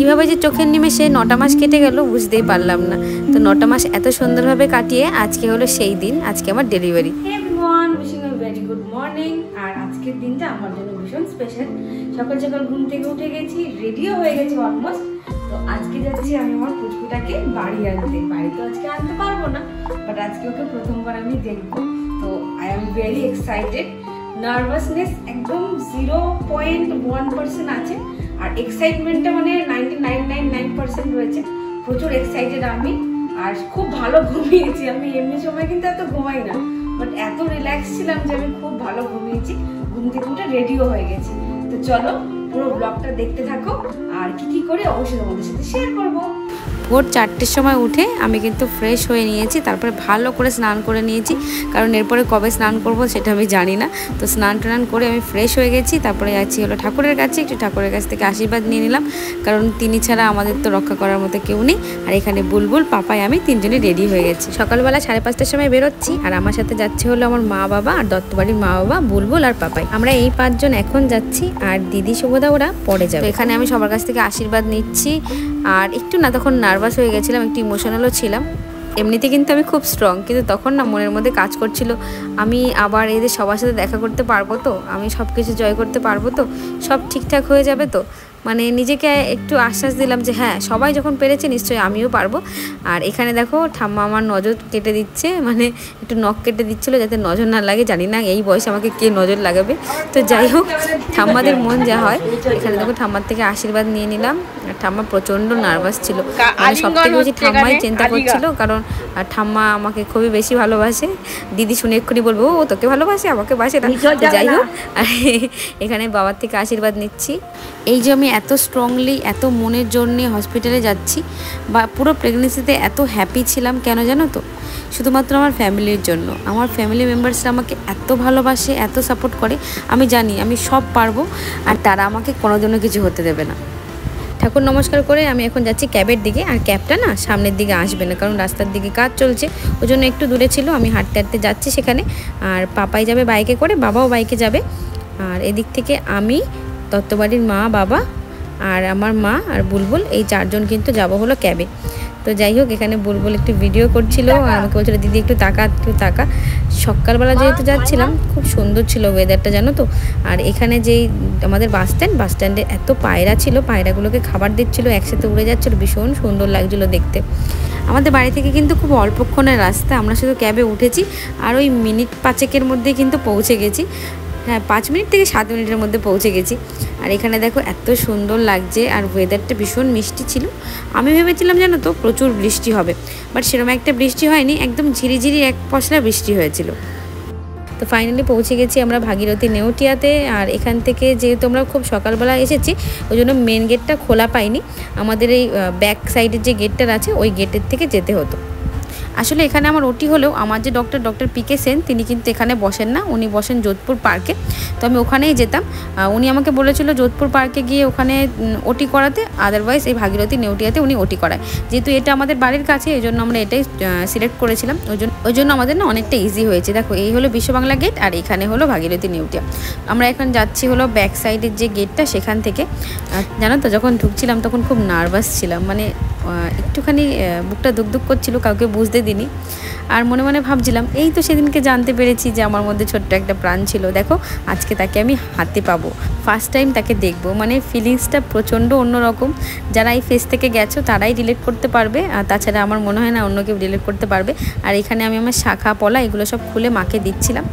কীভাবে যে চোখের নিমেষে 9টা মাস কেটে গেল বুঝতেই পারলাম না। তো 9টা মাস এত সুন্দরভাবে কাটিয়ে আজকে হলো সেই দিন, আজকে আমার delivery. Everyone, wishing you very good morning. আর আজকের দিনটা আমার জন্য ভীষণ স্পেশাল। সকাল সকাল ঘুম থেকে উঠে গেছি, রেডিও হয়ে গেছি অলমোস্ট। তো আজকে যাচ্ছি আমি আমার পুচকুটাকে বাড়ি আনতে। বাড়ি তো আজকে আনতে পারবো না, বাট আজকে ওকে প্রথমবার আমি দেখবো। তো I am very excited. Nervousness একদম 0.1% আছে, আর এক্সাইটমেন্টটা মানে 99.9% রয়েছে। প্রচুর এক্সাইটেড আমি, আর খুব ভালো ঘুমিয়েছি আমি। এমনি সময় কিন্তু এত ঘুমাই না, বাট এত রিল্যাক্স ছিলাম যে আমি খুব ভালো ঘুমিয়েছি। ঘুম থেকে উঠে রেডিও হয়ে গেছি। তো চলো পুরো ব্লগটা দেখতে থাকো, আর কি করে অবশ্যই তোমাদের সাথে শেয়ার করবো। ভোর 4টের সময় উঠে আমি কিন্তু ফ্রেশ হয়ে নিয়েছি, তারপরে ভালো করে স্নান করে নিয়েছি, কারণ এরপরে কবে স্নান করব সেটা আমি জানি না। তো স্নান টান করে আমি ফ্রেশ হয়ে গেছি। তারপরে যাচ্ছি হলো ঠাকুরের কাছে, একটু ঠাকুরের কাছ থেকে আশীর্বাদ নিয়ে নিলাম, কারণ তিনি ছাড়া আমাদের তো রক্ষা করার মতো কেউ নেই। আর এখানে বুলবুল, পাপাই, আমি তিনজনে রেডি হয়ে গেছি। সকালবেলা 5:30টার সময় বেরোচ্ছি, আর আমার সাথে যাচ্ছে হলো আমার মা বাবা আর দত্তবাড়ির মা বাবা, বুলবুল আর পাপাই। আমরা এই 5 জন এখন যাচ্ছি, আর দিদি শুভদা ওরা পরে যাবে। এখানে আমি সবার কাছ থেকে আশীর্বাদ নিচ্ছি, আর একটু না তখন নার্ভাস হয়ে গেছিলাম, একটু ইমোশনালও ছিলাম। এমনিতে কিন্তু আমি খুব স্ট্রং, কিন্তু তখন না মনের মধ্যে কাজ করছিল আমি আবার এদের সবার সাথে দেখা করতে পারবো তো, আমি সব কিছু জয় করতে পারবো তো, সব ঠিকঠাক হয়ে যাবে তো। মানে নিজেকে একটু আশ্বাস দিলাম যে হ্যাঁ, সবাই যখন পেরেছে নিশ্চয়ই আমিও পারবো। আর এখানে দেখো ঠাম্মা আমার নজর কেটে দিচ্ছে, মানে একটু নখ কেটে দিচ্ছিলো যাতে নজর না লাগে। জানি না এই বয়সে আমাকে কে নজর লাগাবে। তো যাই হোক, ঠাম্মাদের মন যা হয়। এখানে দেখো ঠাম্মার থেকে আশীর্বাদ নিয়ে নিলাম। আর ঠাম্মা প্রচণ্ড নার্ভাস ছিল, মানে সব থেকে বেশি ঠাম্মাই চিন্তা করছিল, কারণ ঠাম্মা আমাকে খুবই বেশি ভালোবাসে। দিদি শুনে এক্ষুনি বলবো ও তোকে ভালোবাসে, আমাকে বাসে না। যাই হোক, এখানে বাবার থেকে আশীর্বাদ নিচ্ছি। এই যে আমি এত স্ট্রংলি, এত মনের জন্যে হসপিটালে যাচ্ছি, বা পুরো প্রেগনেন্সিতে এত হ্যাপি ছিলাম কেন জানো তো? শুধুমাত্র আমার ফ্যামিলির জন্য। আমার ফ্যামিলি মেম্বার্সরা আমাকে এত ভালোবাসে, এত সাপোর্ট করে। আমি জানি আমি সব পারবো, আর তারা আমাকে কোনো জন্য কিছু হতে দেবে না। ঠাকুর নমস্কার করে আমি এখন যাচ্ছি ক্যাবের দিকে। আর ক্যাবটা না সামনের দিকে আসবে না, কারণ রাস্তার দিকে কাজ চলছে, ওই জন্য একটু দূরে ছিল। আমি হাঁটতে হাঁটতে যাচ্ছি সেখানে। আর পাপাই যাবে বাইকে করে, বাবাও বাইকে যাবে। আর এদিক থেকে আমি, দত্তবাড়ির মা বাবা, আর আমার মা আর বুলবুল, এই 4 জন কিন্তু যাবো হলো ক্যাবে। তো যাই হোক, এখানে বুলবুল একটু ভিডিও করছিল, আর আমাকে বলছিল দিদি একটু তাকা, একটু তাকা। সকালবেলা যেহেতু যাচ্ছিলাম, খুব সুন্দর ছিল ওয়েদারটা জানো তো। আর এখানে যেই আমাদের বাস স্ট্যান্ডে এত পায়রা ছিল, পায়রাগুলোকে খাবার দিচ্ছিলো, একসাথে উড়ে যাচ্ছিলো, ভীষণ সুন্দর লাগছিলো দেখতে। আমাদের বাড়ি থেকে কিন্তু খুব অল্পক্ষণের রাস্তা, আমরা শুধু ক্যাবে উঠেছি, আর ওই মিনিট 5-এর মধ্যে কিন্তু পৌঁছে গেছি। হ্যাঁ, 5 মিনিট থেকে 7 মিনিটের মধ্যে পৌঁছে গেছি। আর এখানে দেখো এত সুন্দর লাগছে, আর ওয়েদারটা ভীষণ মিষ্টি ছিল। আমি ভেবেছিলাম জানো তো প্রচুর বৃষ্টি হবে, বাট সেরকম একটা বৃষ্টি হয়নি, একদম ঝিরিঝিরি এক পশলা বৃষ্টি হয়েছিল। তো ফাইনালি পৌঁছে গেছি আমরা ভাগীরথী নেউটিয়াতে। আর এখান থেকে যেহেতু আমরা খুব সকালবেলা এসেছি, ওই জন্য মেন গেটটা খোলা পাইনি। আমাদের এই ব্যাক সাইডের যে গেটটা আছে, ওই গেটের থেকে যেতে হতো। আসলে এখানে আমার ওটি হলেও আমার যে ডক্টর পিকে সেন, তিনি কিন্তু এখানে বসেন না, উনি বসেন যোধপুর পার্কে। তো আমি ওখানেই যেতাম। উনি আমাকে বলেছিল যোধপুর পার্কে গিয়ে ওখানে ওটি করাতে, আদারওয়াইজ এই ভাগীরথী নেউটিয়াতে উনি ওটি করায়। যেহেতু এটা আমাদের বাড়ির কাছে, এই জন্য আমরা এটাই সিলেক্ট করেছিলাম। ওই জন্য আমাদের না অনেকটা ইজি হয়েছে। দেখো এই হলো বিশ্ব বাংলা গেট, আর এখানে হলো ভাগীরথী নেউটিয়া। আমরা এখন যাচ্ছি হলো ব্যাক সাইডের যে গেটটা, সেখান থেকে। জানো তো, যখন ঢুকছিলাম তখন খুব নার্ভাস ছিলাম, মানে একটুখানি বুকটা দুক করছিল, কাউকে বুঝতে দিনি। আর মনে মনে ভাবছিলাম এই তো সেদিনকে জানতে পেরেছি যে আমার মধ্যে ছোট্ট একটা প্রাণ ছিল, দেখো আজকে তাকে আমি হাতে পাবো, ফার্স্ট টাইম তাকে দেখবো। মানে ফিলিংসটা প্রচণ্ড অন্যরকম। যারা এই ফেস থেকে গেছো তারাই রিলেট করতে পারবে, আর তাছাড়া আমার মনে হয় না অন্য কেউ রিলেট করতে পারবে। আর এখানে আমি আমার শাখা পলা এগুলো সব খুলে মাকে দিচ্ছিলাম,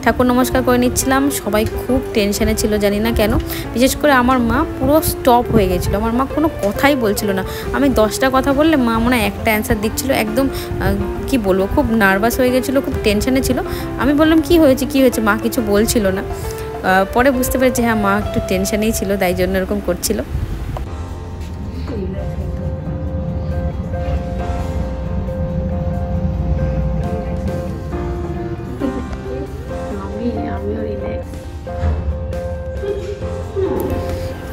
ঠাকুর নমস্কার করে নিচ্ছিলাম। সবাই খুব টেনশানে ছিল, জানি না কেন। বিশেষ করে আমার মা পুরো স্টপ হয়ে গেছিলো, আমার মা কোনো কথাই বলছিল না। আমি 10টা কথা বললে মা মনে হয় একটা অ্যান্সার দিচ্ছিলো। একদম কি বলবো, খুব নার্ভাস হয়ে গেছিলো, খুব টেনশানে ছিল। আমি বললাম কি হয়েছে, মা কিছু বলছিল না। পরে বুঝতে পেরেছি হ্যাঁ, মা একটু টেনশানেই ছিল, তাই জন্য এরকম করছিল।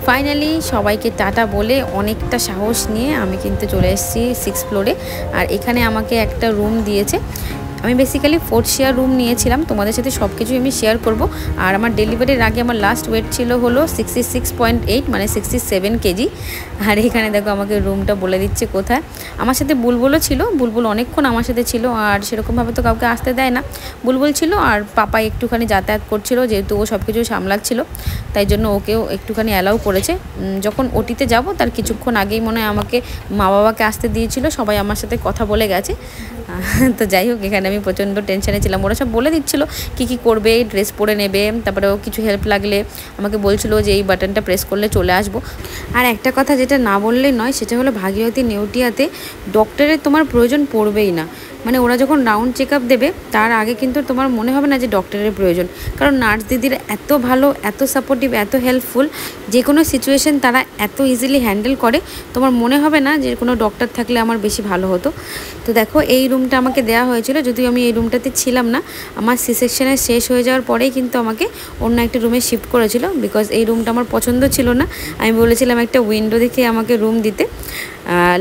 ফাইনালি সবাইকে টাটা বলে অনেকটা সাহস নিয়ে আমি কিন্তু চলে এসেছি 6th ফ্লোরে। আর এখানে আমাকে একটা রুম দিয়েছে। আমি বেসিক্যালি 4th শেয়ার রুম নিয়েছিলাম, তোমাদের সাথে সব কিছু আমি শেয়ার করব। আর আমার ডেলিভারির আগে আমার লাস্ট ওয়েট ছিল হলো 66.8 মানে 67 কেজি। আর এখানে দেখো আমাকে রুমটা বলে দিচ্ছে কোথায়। আমার সাথে বুলবুলও ছিল, বুলবুল অনেকক্ষণ আমার সাথে ছিল, আর সেরকমভাবে তো কাউকে আসতে দেয় না। বুলবুল ছিল আর পাপা একটুখানি যাতায়াত করছিল, যেহেতু ও সব কিছু সামলাচ্ছিল, তাই জন্য ওকেও একটুখানি অ্যালাউ করেছে। যখন ওটিতে যাব তার কিছুক্ষণ আগেই মনে হয় আমাকে মা বাবাকে আসতে দিয়েছিল, সবাই আমার সাথে কথা বলে গেছে। তো যাই হোক, এখানে আমি প্রচণ্ড টেনশানে ছিলাম। ওরা সব বলে দিচ্ছিলো কী করবে, ড্রেস পরে নেবে, তারপরে ও কিছু হেল্প লাগলে আমাকে বলছিল যে এই বাটনটা প্রেস করলে চলে আসবো। আর একটা কথা যেটা না বললেই নয়, সেটা হলো ভাগীরথী নেউটিয়াতে ডক্টরের তোমার প্রয়োজন পড়বেই না। মানে ওরা যখন রাউন্ড চেক আপ দেবে তার আগে কিন্তু তোমার মনে হবে না যে ডক্টরের প্রয়োজন, কারণ নার্স দিদিরা এত ভালো, এত সাপোর্টিভ, এত হেল্পফুল, যে কোনো সিচুয়েশন তারা এত ইজিলি হ্যান্ডেল করে, তোমার মনে হবে না যে কোনো ডক্টর থাকলে আমার বেশি ভালো হতো। তো দেখো এই রুমটা আমাকে দেওয়া হয়েছিল, যদিও আমি এই রুমটাতে ছিলাম না। আমার সি সেকশনে শেষ হয়ে যাওয়ার পরেই কিন্তু আমাকে অন্য একটা রুমে শিফট করেছিল, বিকজ এই রুমটা আমার পছন্দ ছিল না। আমি বলেছিলাম একটা উইন্ডো দেখে আমাকে রুম দিতে।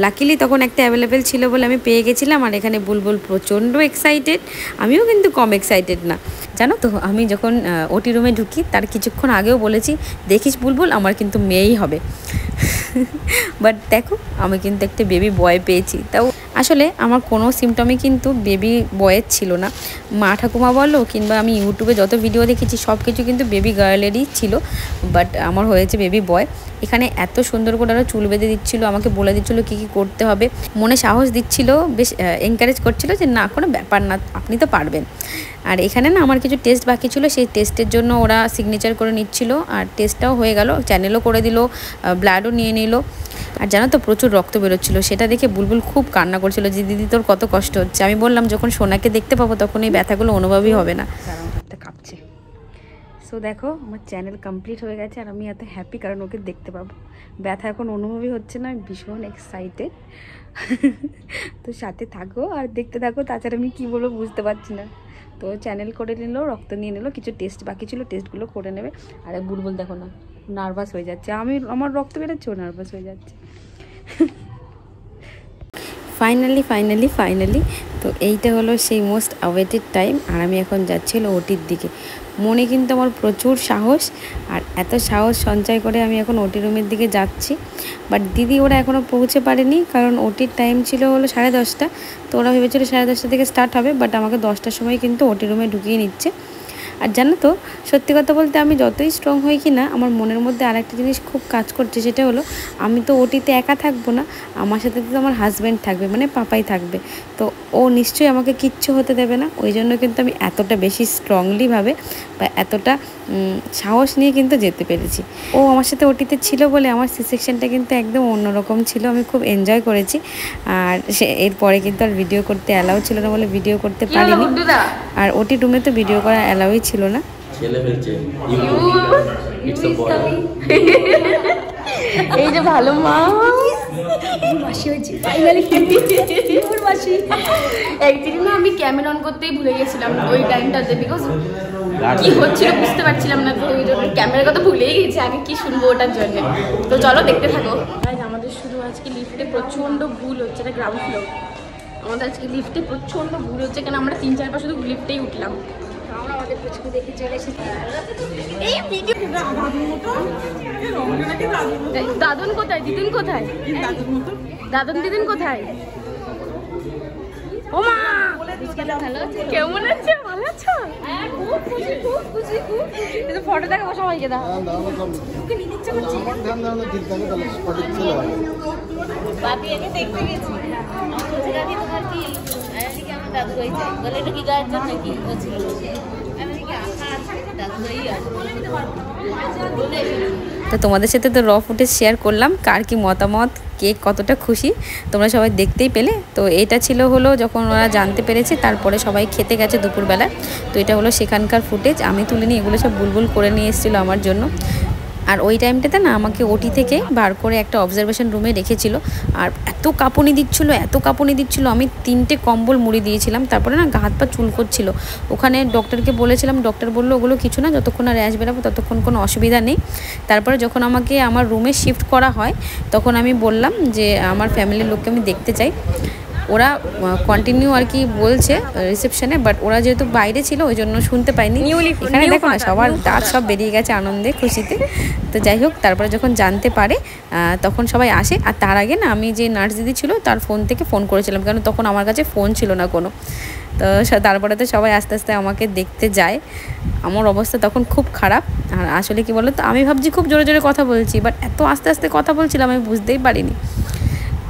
লাকিলি তখন একটা অ্যাভেলেবেল ছিল বলে আমি পেয়ে গেছিলাম। আর এখানে বুলবুল প্রচণ্ড এক্সাইটেড, আমিও কিন্তু কম এক্সাইটেড না, জানো তো। আমি যখন ওটি রুমে ঢুকি তার কিছুক্ষণ আগেও বলেছি, দেখিস বুলবুল আমার কিন্তু মেয়েই হবে। বাট দেখো আমি কিন্তু একটা বেবি বয় পেয়েছি। তাও আসলে আমার কোনো সিমটমই কিন্তু বেবি বয়ের ছিল না। মা ঠাকুমা বলো কিংবা আমি ইউটিউবে যত ভিডিও দেখেছি সব কিছু কিন্তু বেবি গার্লেরই ছিল, বাট আমার হয়েছে বেবি বয়। এখানে এত সুন্দর করে ওরা চুল বেঁধে দিচ্ছিলো, আমাকে বলে দিচ্ছিলো কী কী করতে হবে, মনে সাহস দিচ্ছিলো, বেশ এনকারেজ করছিলো যে না কোনো ব্যাপার না, আপনি তো পারবেন। আর এখানে না আমার কিছু টেস্ট বাকি ছিল, সেই টেস্টের জন্য ওরা সিগনেচার করে নিচ্ছিল, আর টেস্টটাও হয়ে গেল, চ্যানেলও করে দিল, ব্লাডও নিয়ে নিল। আর জানো তো প্রচুর রক্ত বেরোচ্ছিলো, সেটা দেখে বুলবুল খুব কান্না করছিল যে দিদি তোর কত কষ্ট হচ্ছে। আমি বললাম যখন সোনাকে দেখতে পাবো তখন এই ব্যথাগুলো অনুভবই হবে না। কাঁপছে। সো দেখো আমার চ্যানেল কমপ্লিট হয়ে গেছে, আর আমি এত হ্যাপি কারণ ওকে দেখতে পাবো। ব্যথা এখন অনুভবই হচ্ছে না, ভীষণ এক্সাইটেড। তো সাথে থাকো আর দেখতে থাকো, তাছাড়া আমি কী বলবো বুঝতে পারছি না। তো চ্যানেল করে নিল, রক্ত নিয়ে নিল, কিছু টেস্ট বাকি ছিল, টেস্টগুলো করে নেবে। আর বুলবুল দেখো না নার্ভাস হয়ে যাচ্ছে, আমার রক্ত বেরোচ্ছে, ও নার্ভাস হয়ে যাচ্ছে। ফাইনালি তো এইটা হলো সেই মোস্ট অ্যাওয়েটেড টাইম। আর আমি এখন যাচ্ছি হলো ওটির দিকে। মনে কিন্তু আমার প্রচুর সাহস, আর এত সাহস সঞ্চয় করে আমি এখন ওটি রুমের দিকে যাচ্ছি। বাট দিদি ওরা এখনও পৌঁছে পারেনি, কারণ ওটির টাইম ছিল হলো 10:30। তো ওরা ভেবেছিল 10:30 থেকে স্টার্ট হবে, বাট আমাকে 10টার সময় কিন্তু ওটি রুমে ঢুকিয়ে নিচ্ছে। আর জানো তো সত্যি কথা বলতে আমি যতই স্ট্রং হই কি না, আমার মনের মধ্যে আরেকটা জিনিস খুব কাজ করছে, সেটা হলো আমি তো ওটিতে একা থাকবো না, আমার সাথে তো আমার হাজব্যান্ড থাকবে, মানে পাপাই থাকবে। তো ও নিশ্চয়ই আমাকে কিচ্ছু হতে দেবে না, ওই জন্য কিন্তু আমি এতটা বেশি স্ট্রংলিভাবে বা এতটা সাহস নিয়ে কিন্তু যেতে পেরেছি। ও আমার সাথে ওটিতে ছিল বলে আমার সি সেকশনটা কিন্তু একদম অন্যরকম ছিল, আমি খুব এনজয় করেছি। আর এরপরে কিন্তু আর ভিডিও করতে অ্যালাউ ছিল না বলে ভিডিও করতে পারিনি। আর ওটি রুমে তো ভিডিও করা অ্যালাউই ছিল না। এই যে ভালো মা মাসি হয়েছে ফাইনালি, মাসি। একদিন না আমি ক্যামেরা অন করতেই ভুলে গেছিলাম ওই টাইমটাতে, বিকজ কি হচ্ছিল বুঝতে পারছিলাম না, তো ওই জন্য ক্যামেরার কথা ভুলেই গেছি আগে কি শুনবো ওটার জন্য। তো চলো দেখতে থাকো। আমাদের শুধু আজকে লিফটে প্রচন্ড ভুল হচ্ছে, এটা গ্রাউন্ড ফ্লোর। আমাদের আজকে লিফটে প্রচন্ড ভুল হচ্ছে, কেন আমরা 3-4 বার শুধু লিফটেই উঠলাম। আমরা আমাদের পেছনে দেখে চলে এসেছি। এই ভিডিও দাদন কোথায়, দিদুন কোথায়, দাদন দিদুন কোথায়? ও মা কেমন আছে, ভালো আছো? ফটো দেখাবো সবাইকে, দাও বাপি আগে দেখতে গেছি তোমার কি আমার দাদু ভাই চাই বলে, এটা কি গায়ের জন্য কি বলছিল, তো তোমাদের সাথে তো র ফুটেজ শেয়ার করলাম, কার কি মতামত, কে কতটা খুশি তোমরা সবাই দেখতেই পেলে। তো এটা ছিল হলো যখন ওরা জানতে পেরেছে, তারপরে সবাই খেতে গেছে দুপুরবেলা। তো এটা হলো সেখানকার ফুটেজ, আমি তুলিনি, এগুলো সব বুলবুল করে নিয়ে এসেছিলো আমার জন্য। আর ওই টাইমটাতে না আমাকে ওটি থেকে বার করে একটা অবজারভেশন রুমে রেখেছিল, আর এত কাঁপুনি দিচ্ছিলো, আমি 3টে কম্বল মুড়ি দিয়েছিলাম। তারপরে না গা হাত পা চুল করছিল। ওখানে ডক্টরকে বলেছিলাম, ডক্টর বললো ওগুলো কিছু না, যতক্ষণ আর র্যাশ বেরাবো ততক্ষণ কোনো অসুবিধা নেই। তারপরে যখন আমাকে আমার রুমে শিফট করা হয় তখন আমি বললাম যে আমার ফ্যামিলির লোককে আমি দেখতে চাই। ওরা কন্টিনিউ আর কি বলছে রিসেপশনে, বাট ওরা যেহেতু বাইরে ছিল ওই জন্য শুনতে পাইনি। এখানে দেখো না সবার দাঁত সব বেরিয়ে গেছে আনন্দে খুশিতে। তো যাই হোক, তারপরে যখন জানতে পারে তখন সবাই আসে। আর তার আগে না আমি যে নার্স দিদি ছিল তার ফোন থেকে ফোন করেছিলাম, কারণ তখন আমার কাছে ফোন ছিল না কোনো। তো তারপরে তো সবাই আস্তে আস্তে আমাকে দেখতে যায়। আমার অবস্থা তখন খুব খারাপ। আর আসলে কি বলো তো, আমি ভাবছি খুব জোরে জোরে কথা বলছি, বাট এত আস্তে আস্তে কথা বলছিলাম আমি বুঝতেই পারিনি।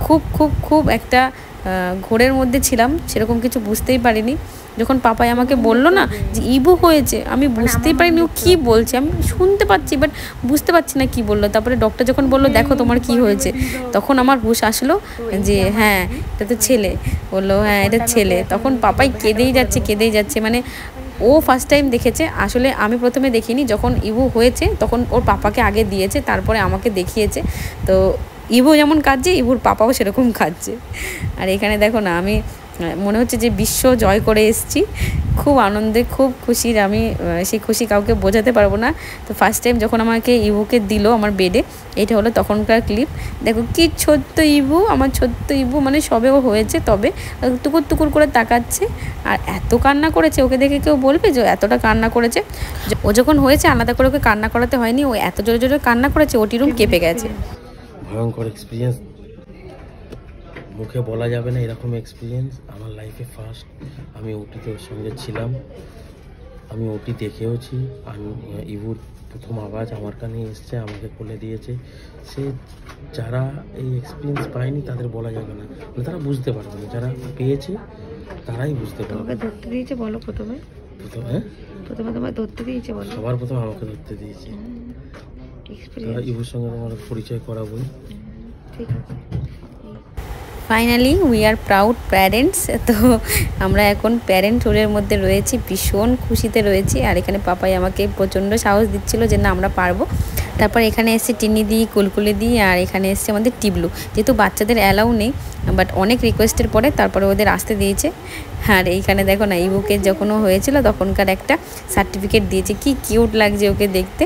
খুব খুব খুব একটা ঘোরের মধ্যে ছিলাম, সেরকম কিছু বুঝতেই পারিনি। যখন পাপাই আমাকে বললো না যে ইবু হয়েছে, আমি বুঝতেই পারিনি ও কী বলছে। আমি শুনতে পাচ্ছি বাট বুঝতে পারছি না কি বললো। তারপরে ডক্টর যখন বললো দেখো তোমার কি হয়েছে, তখন আমার হুঁশ আসলো যে হ্যাঁ এটা তো ছেলে। বললো হ্যাঁ এটা ছেলে। তখন পাপাই কেঁদেই যাচ্ছে। মানে ও ফার্স্ট টাইম দেখেছে। আসলে আমি প্রথমে দেখিনি, যখন ইবু হয়েছে তখন ওর পাপাকে আগে দিয়েছে, তারপরে আমাকে দেখিয়েছে। তো ইবু যেমন কাঁদছে, ইবুর পাপাও সেরকম কাঁদছে। আর এখানে দেখো না, আমি মনে হচ্ছে যে বিশ্ব জয় করে এসেছি। খুব আনন্দে, খুব খুশির, আমি সেই খুশি কাউকে বোঝাতে পারবো না। তো ফার্স্ট টাইম যখন আমাকে ইবুকে দিল আমার বেডে, এটা হলো তখনকার ক্লিপ। দেখো কি ছোট্ট ইবু, আমার ছোট্ট ইবু, মানে সবেও হয়েছে তবে টুকুর টুকুর করে তাকাচ্ছে। আর এত কান্না করেছে, ওকে দেখে কেউ বলবে যে এতটা কান্না করেছে। ও যখন হয়েছে আলাদা করে ওকে কান্না করাতে হয়নি, ও এত জোরে জোরে কান্না করেছে ওটি রুম কেঁপে গেছে। ভয়ঙ্কর এক্সপিরিয়েন্স, মুখে বলা যাবে না এরকম এক্সপিরিয়েন্স আমার লাইফে ফার্স্ট। আমি ওটিতে ওর সঙ্গে ছিলাম, আমি ওটি দেখেওছি। আমি ইবুর প্রথম আওয়াজ আমার কানে এসছে, আমাকে কোলে দিয়েছে। সে যারা এই এক্সপিরিয়েন্স পায়নি তাদের বলা যাবে না, তারা বুঝতে পারবে না। যারা পেয়েছে তারাই বুঝতে পারবে। ধরতে দিয়েছে বলো প্রথমে তোমার ধরতে দিয়েছে বলো। সবার প্রথমে আমাকে ধরতে দিয়েছে। ইবুর সঙ্গে তোমার পরিচয় করাবোই। ঠিক আছে। Finally we are proud parents. তো আমরা এখন প্যারেন্ট রোলের মধ্যে রয়েছি, ভীষণ খুশিতে রয়েছি। আর এখানে পাপাই আমাকে প্রচণ্ড সাহস দিচ্ছিল যে না আমরা পারবো। তারপর এখানে এসছে টিনি দি, কুলকুলি দি, আর এখানে এসছে আমাদের টিবলু। যেহেতু বাচ্চাদের অ্যালাউ নেই, বাট অনেক রিকোয়েস্টের পরে তারপরে ওদের আসতে দিয়েছে। আর এইখানে দেখো না ইবুকে যখন ও হয়েছিল তখনকার একটা সার্টিফিকেট দিয়েছে, কি কিউট লাগছে ওকে দেখতে।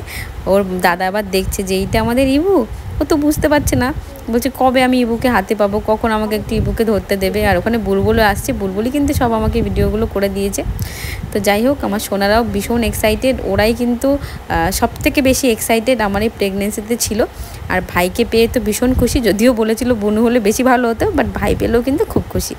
ওর দাদা আবার দেখছে যে এইটা আমাদের ইবু। ও তো বুঝতে পারছে না, বলছে কবে আমি ইবুকে হাতে পাবো, কখন আমাকে একটু ইবুকে ধরতে দেবে। আর ওখানে বুলবুলও আসছে, বুলবুলি কিন্তু সব আমাকে ভিডিওগুলো করে দিয়েছে। তো যাই হোক, আমার সোনারাও ভীষণ এক্সাইটেড। ওরাই কিন্তু সবথেকে বেশি এক্সাইটেড আমার এই প্রেগনেন্সিতে ছিল। আর ভাইকে পেয়ে তো ভীষণ খুশি, যদিও বলেছিল বোন হলে বেশি ভালো হতো, বাট ভাই পেলেও কিন্তু খুব খুশি।